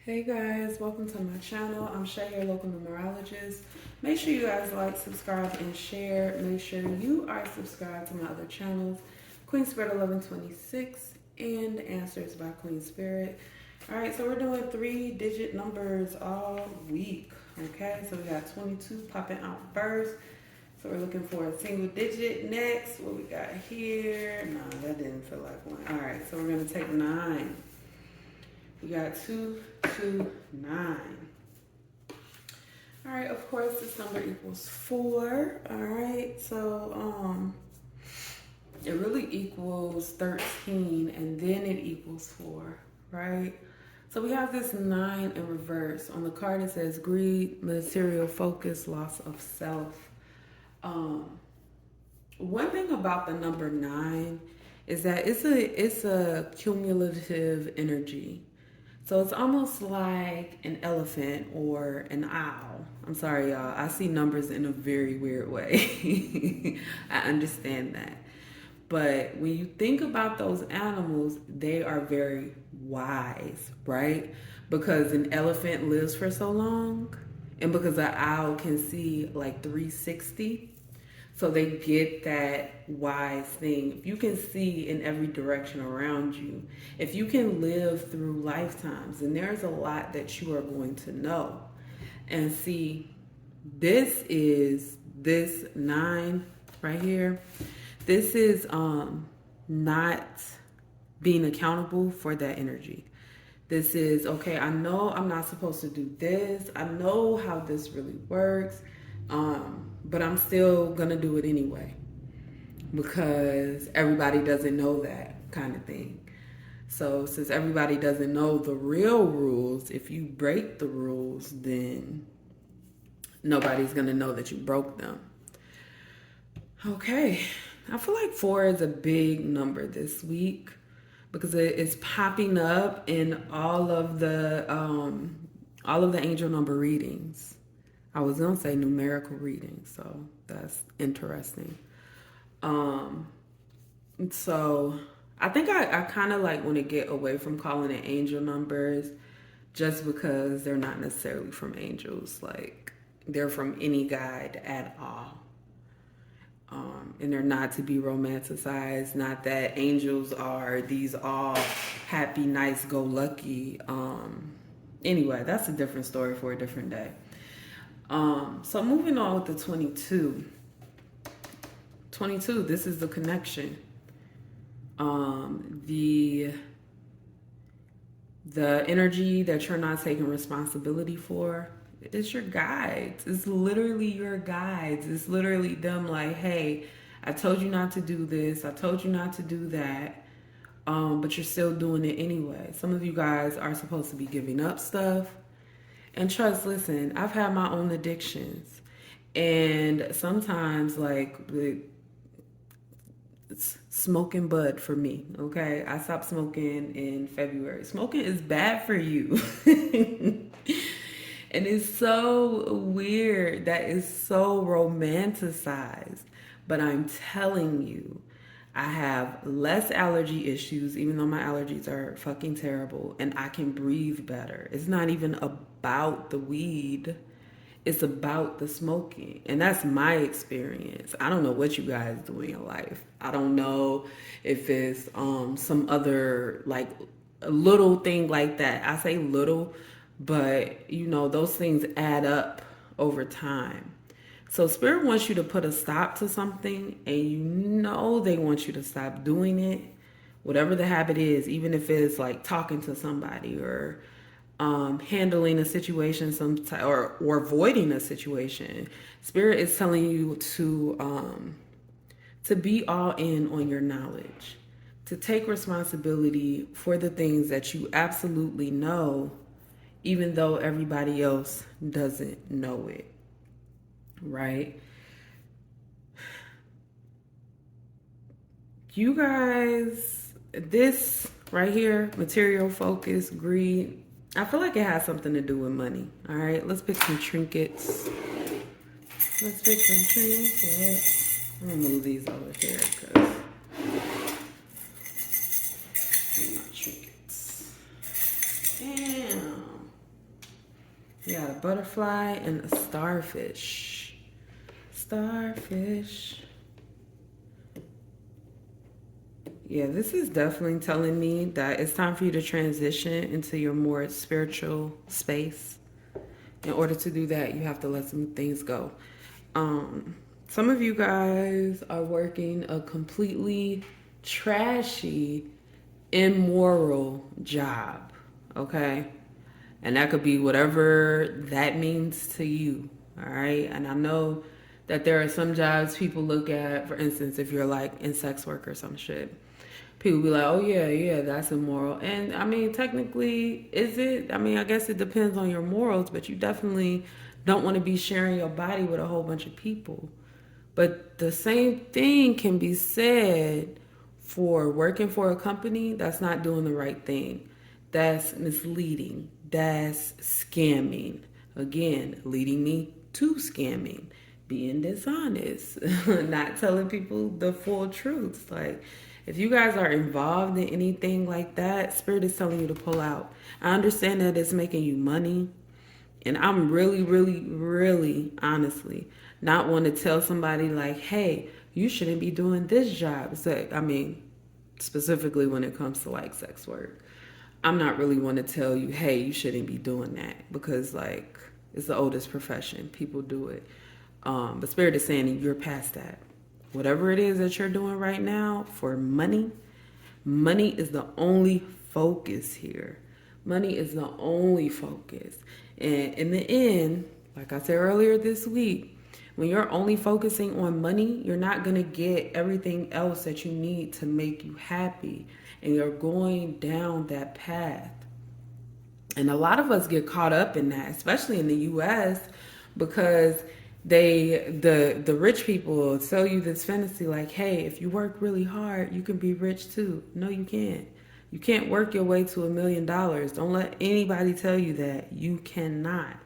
Hey guys, welcome to my channel. I'm Shay, your local numerologist. Make sure you guys like, subscribe, and share. Make sure you are subscribed to my other channels, Queen Spirit 1126 and Answers by Queen Spirit. Alright, so we're doing 3-digit numbers all week. Okay, so we got 22 popping out first. So we're looking for a single digit next. What we got here? No, that didn't feel like one. Alright, so we're going to take 9. We got 2, 2, 9. All right, of course, this number equals 4. All right, so it really equals 13, and then it equals 4, right? So we have this 9 in reverse. On the card, it says greed, material focus, loss of self. One thing about the number 9 is that it's a cumulative energy. So it's almost like an elephant or an owl. I'm sorry, y'all. I see numbers in a very weird way. I understand that. But when you think about those animals, they are very wise, right? Because an elephant lives for so long, and because an owl can see like 360. So they get that wise thing. If you can see in every direction around you, if you can live through lifetimes, and there's a lot that you are going to know. And see, this 9 right here. This is not being accountable for that energy. This is, okay, I know I'm not supposed to do this. I know how this really works. But I'm still gonna do it anyway because everybody doesn't know that kind of thing. So since everybody doesn't know the real rules, if you break the rules, then nobody's gonna know that you broke them. Okay, I feel like 4 is a big number this week because it's popping up in all of the angel number readings. I was gonna say numerical reading, so that's interesting. So I think I kind of like want to get away from calling it angel numbers, just because they're not necessarily from angels. Like they're from any guide at all, and they're not to be romanticized. Not that angels are these all happy, nice, go lucky. Anyway, that's a different story for a different day. So moving on with the 22. 22, this is the connection. The energy that you're not taking responsibility for, it's your guides. It's literally your guides. It's literally them like, hey, I told you not to do this. I told you not to do that. But you're still doing it anyway. Some of you guys are supposed to be giving up stuff. And trust, listen, I've had my own addictions. And sometimes, like, it's smoking bud for me, okay? I stopped smoking in February. Smoking is bad for you. And it's so weird that it's so romanticized. But I'm telling you, I have less allergy issues, even though my allergies are fucking terrible, and I can breathe better. It's not even about the weed. It's about the smoking. And that's my experience. I don't know what you guys do in your life. I don't know if it's some other, like, a little thing like that. I say little, but, you know, those things add up over time. So Spirit wants you to put a stop to something, and you know they want you to stop doing it, whatever the habit is, even if it's like talking to somebody or handling a situation or avoiding a situation. Spirit is telling you to be all in on your knowledge, to take responsibility for the things that you absolutely know, even though everybody else doesn't know it. Right? You guys, this right here, material focus, greed, I feel like it has something to do with money. All right, let's pick some trinkets. Let's pick some trinkets. I'm gonna move these over here because not trinkets. Damn. butterfly and a starfish. Starfish. Yeah, this is definitely telling me that it's time for you to transition into your more spiritual space. In order to do that, you have to let some things go. Some of you guys are working a completely trashy, immoral job, okay? And that could be whatever that means to you, all right? And I know that there are some jobs people look at, for instance, if you're like in sex work or some shit, people be like, oh yeah, that's immoral. And I mean, technically, is it? I mean, I guess it depends on your morals, but you definitely don't want to be sharing your body with a whole bunch of people. But the same thing can be said for working for a company that's not doing the right thing, that's misleading, that's scamming. Again, leading me to scamming, being dishonest, not telling people the full truth. Like, if you guys are involved in anything like that, Spirit is telling you to pull out. I understand that it's making you money. And I'm really, honestly, not want to tell somebody like, hey, you shouldn't be doing this job. So, I mean, specifically when it comes to like sex work, I'm not really want to tell you, hey, you shouldn't be doing that because like it's the oldest profession. People do it. But Spirit is saying you're past that. Whatever it is that you're doing right now for money, money is the only focus here. Money is the only focus. And in the end, like I said earlier this week, when you're only focusing on money, you're not going to get everything else that you need to make you happy. And you're going down that path. And a lot of us get caught up in that, especially in the US, because the rich people will tell you this fantasy like, hey, if you work really hard, you can be rich too. No, you can't. You can't work your way to $1 million. Don't let anybody tell you that. You cannot.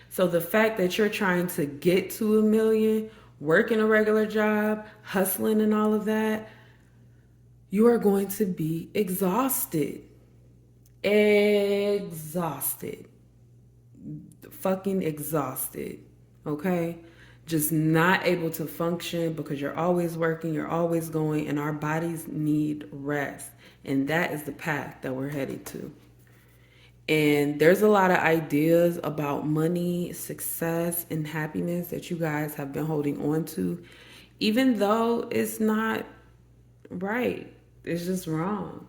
So the fact that you're trying to get to 1 million, working a regular job, hustling and all of that, you are going to be exhausted. Exhausted. Fucking exhausted. Okay? Just not able to function because you're always working, you're always going, and our bodies need rest. And that is the path that we're headed to. And there's a lot of ideas about money, success, and happiness that you guys have been holding on to, even though it's not right. It's just wrong.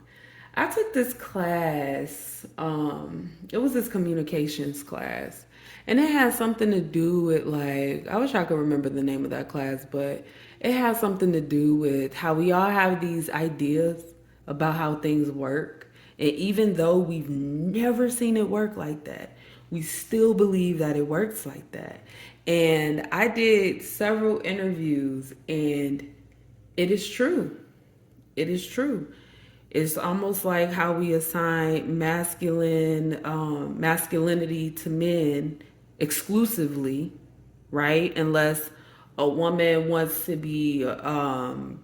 I took this class, it was this communications class, and it had something to do with like, I wish I could remember the name of that class, but it has something to do with how we all have these ideas about how things work. And even though we've never seen it work like that, we still believe that it works like that. And I did several interviews, and it is true. It is true. It's almost like how we assign masculinity to men exclusively, right? Unless a woman wants to be, what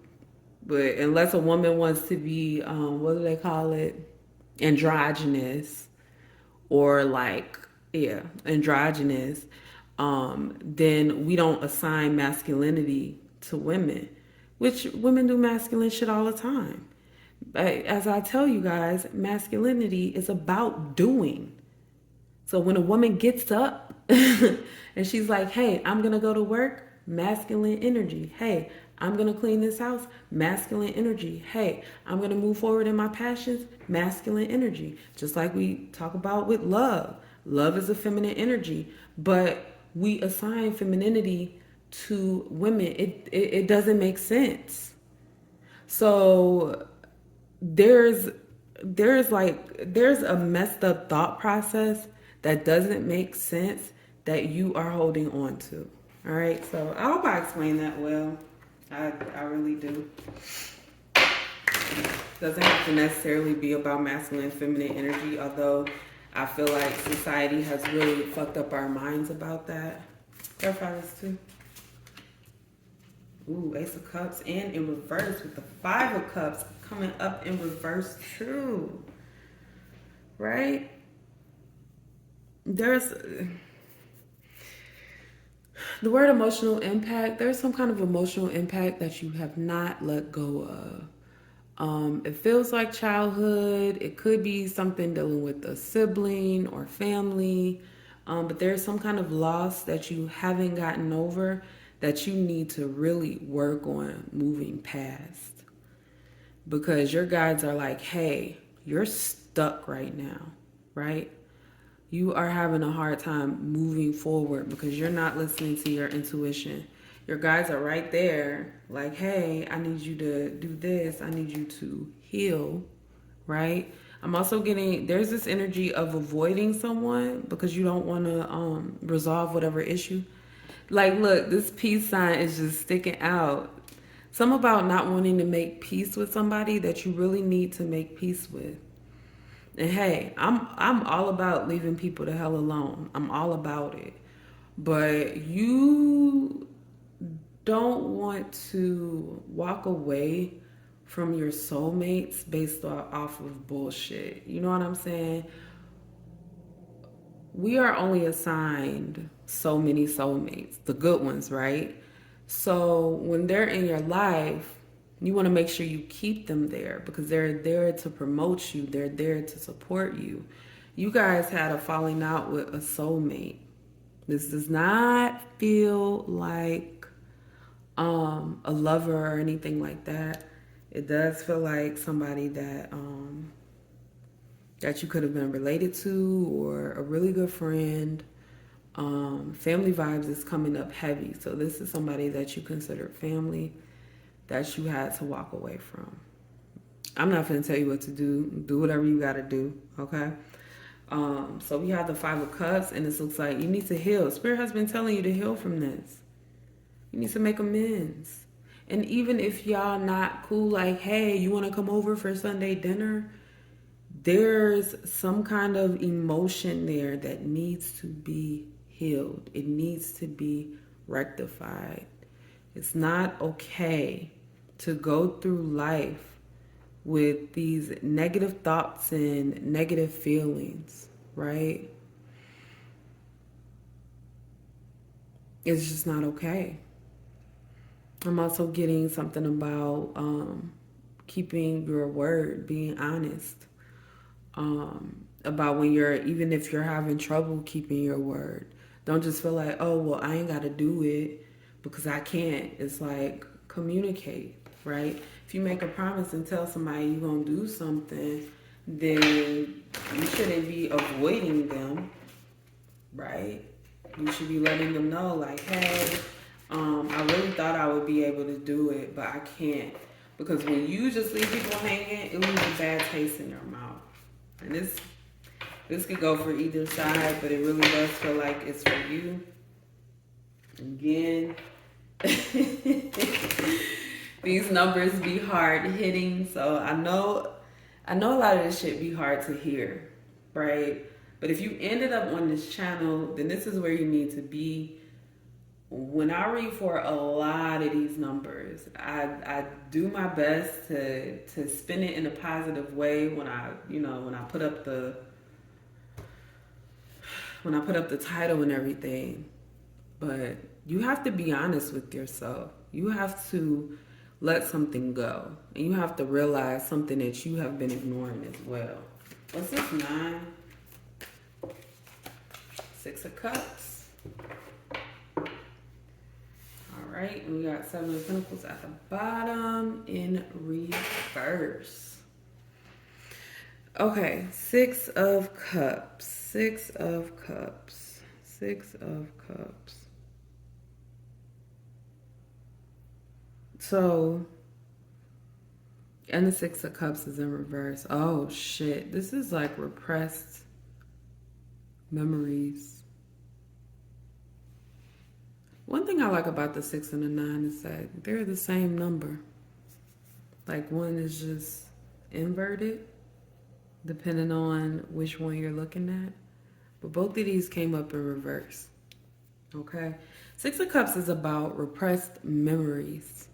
do they call it? Androgynous, or like, yeah, androgynous. Then we don't assign masculinity to women, which women do masculine shit all the time. As I tell you guys, masculinity is about doing. So when a woman gets up and she's like, hey, I'm going to go to work, masculine energy. Hey, I'm going to clean this house, masculine energy. Hey, I'm going to move forward in my passions, masculine energy. Just like we talk about with love. Love is a feminine energy, but we assign femininity to women. It doesn't make sense. So there's a messed up thought process that doesn't make sense that you are holding on to. All right, so I hope I explained that well. I really do. Doesn't have to necessarily be about masculine and feminine energy, although I feel like society has really fucked up our minds about that. Clarify this too. Ooh, Ace of Cups and in reverse with the Five of Cups coming up in reverse too. Right? The word emotional impact, there's some kind of emotional impact that you have not let go of. It feels like childhood. It could be something dealing with a sibling or family. But there's some kind of loss that you haven't gotten over that you need to really work on moving past. Because your guides are like, hey, you're stuck right now, right? You are having a hard time moving forward because you're not listening to your intuition. Your guides are right there, like, hey, I need you to do this. I need you to heal, right? I'm also getting, there's this energy of avoiding someone because you don't want to resolve whatever issue. Like, look, this peace sign is just sticking out. Some about not wanting to make peace with somebody that you really need to make peace with. And hey, I'm all about leaving people the hell alone. I'm all about it. But you don't want to walk away from your soulmates based off of bullshit. You know what I'm saying? We are only assigned so many soulmates, the good ones, right? So when they're in your life, you want to make sure you keep them there because they're there to promote you, they're there to support you. You guys had a falling out with a soulmate. This does not feel like a lover or anything like that. It does feel like somebody that you could have been related to or a really good friend. Family vibes is coming up heavy. So this is somebody that you consider family that you had to walk away from. I'm not going to tell you what to do. Do whatever you got to do, okay? So we have the Five of Cups, and this looks like you need to heal. Spirit has been telling you to heal from this. You need to make amends. And even if y'all not cool, like, hey, you want to come over for Sunday dinner? There's some kind of emotion there that needs to be healed. It needs to be rectified. It's not okay to go through life with these negative thoughts and negative feelings, right? It's just not okay. I'm also getting something about keeping your word, being honest. About when you're, even if you're having trouble keeping your word. Don't just feel like, oh, well, I ain't got to do it because I can't. It's like, communicate, right? If you make a promise and tell somebody you're going to do something, then you shouldn't be avoiding them, right? You should be letting them know, like, hey, I really thought I would be able to do it, but I can't. Because when you just leave people hanging, it leaves a bad taste in their mouth. And this could go for either side, but it really does feel like it's for you. Again, these numbers be hard hitting, so I know a lot of this shit be hard to hear, right? But if you ended up on this channel, then this is where you need to be. When I read for a lot of these numbers, I do my best to spin it in a positive way when I put up the title and everything. But you have to be honest with yourself. You have to let something go. And you have to realize something that you have been ignoring as well. What's this? 9? 6 of Cups. Alright, and we got 7 of Pentacles at the bottom in reverse. Okay, 6 of Cups. 6 of Cups. 6 of Cups. So, and the 6 of Cups is in reverse. Oh, shit. This is like repressed memories. One thing I like about the 6 and the 9 is that they're the same number. Like, one is just inverted, depending on which one you're looking at. But both of these came up in reverse. Okay? 6 of Cups is about repressed memories.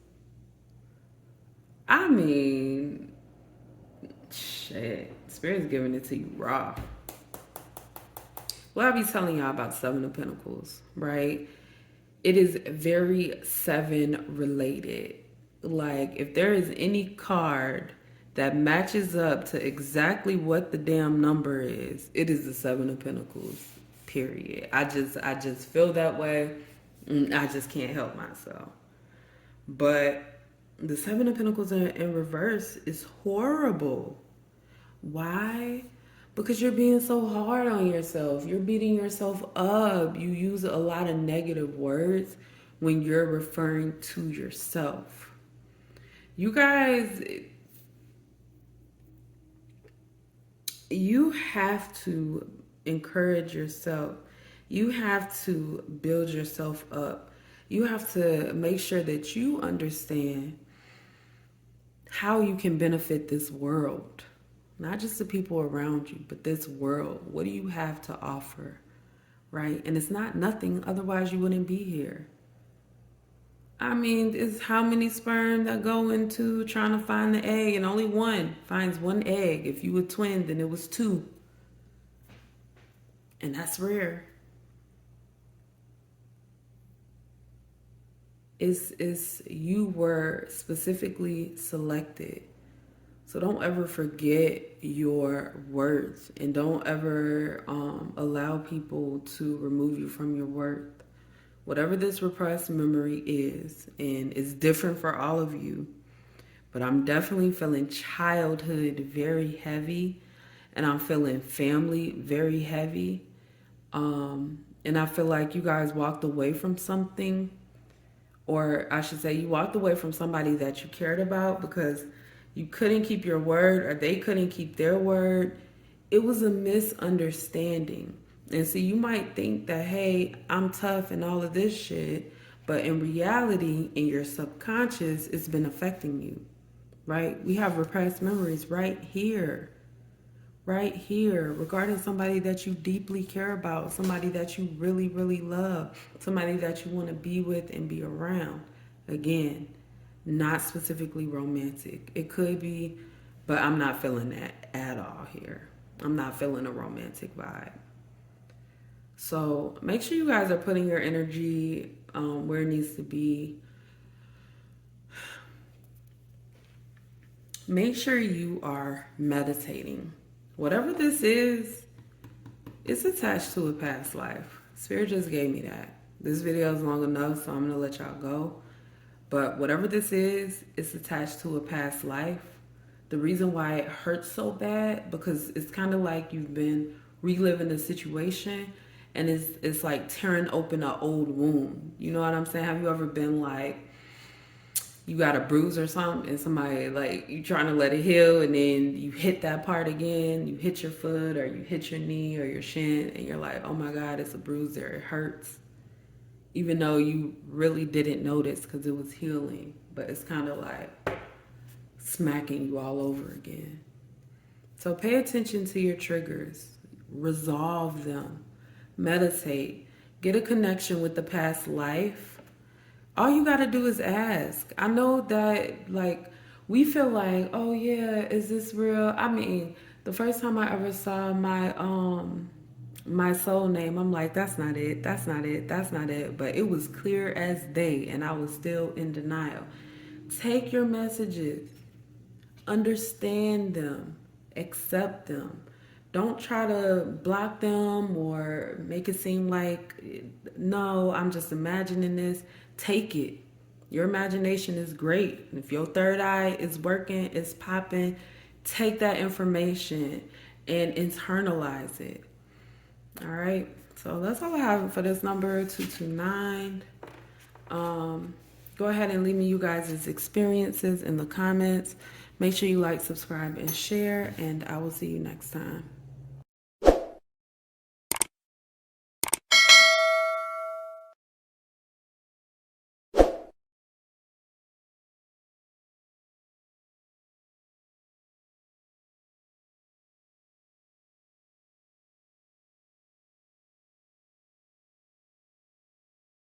I mean, shit. Spirit's giving it to you raw. Well, I'll be telling y'all about 7 of Pentacles, right? it is very seven related. Like, if there is any card that matches up to exactly what the damn number is, it is the Seven of Pentacles. Period. I just feel that way. I just can't help myself. But the Seven of Pentacles in reverse is horrible. Why? Because you're being so hard on yourself. You're beating yourself up. You use a lot of negative words when you're referring to yourself. You guys, you have to encourage yourself. You have to build yourself up. You have to make sure that you understand how you can benefit this world. Not just the people around you, but this world. What do you have to offer? Right? And it's not nothing, otherwise you wouldn't be here. I mean, it's how many sperm that go into trying to find the egg, and only one finds one egg. If you were twin, then it was two. And that's rare. It's you were specifically selected. So don't ever forget your worth, and don't ever allow people to remove you from your worth. Whatever this repressed memory is, and it's different for all of you, but I'm definitely feeling childhood very heavy, and I'm feeling family very heavy. And I feel like you guys walked away from something, or I should say, you walked away from somebody that you cared about because you couldn't keep your word, or they couldn't keep their word. It was a misunderstanding. And so you might think that, hey, I'm tough and all of this shit, but in reality, in your subconscious, it's been affecting you, right? We have repressed memories right here, regarding somebody that you deeply care about, somebody that you really, really love, somebody that you want to be with and be around. Again, not specifically romantic. It could be, but I'm not feeling that at all here. I'm not feeling a romantic vibe. So make sure you guys are putting your energy where it needs to be. Make sure you are meditating. Whatever this is, it's attached to a past life. Spirit just gave me that. This video is long enough, so I'm going to let y'all go. But whatever this is, it's attached to a past life. The reason why it hurts so bad, because it's kind of like you've been reliving a situation, and it's like tearing open an old wound. You know what I'm saying? Have you ever been like, you got a bruise or something, and somebody, like, you trying to let it heal, and then you hit that part again, you hit your foot, or you hit your knee or your shin, and you're like, oh my God, it's a bruise there, it hurts. Even though you really didn't notice because it was healing, but it's kind of like smacking you all over again. So pay attention to your triggers, resolve them, meditate, get a connection with the past life. All you got to do is ask. I know that, like, we feel like, oh yeah, is this real? I mean, the first time I ever saw my soul name, I'm like, that's not it, that's not it, that's not it. But it was clear as day, and I was still in denial. Take your messages, understand them, accept them. Don't try to block them or make it seem like, no, I'm just imagining this. Take it. Your imagination is great. If your third eye is working, it's popping, take that information and internalize it. All right. So that's all I have for this number, 229. Go ahead and leave me you guys' experiences in the comments. Make sure you like, subscribe, and share, and I will see you next time.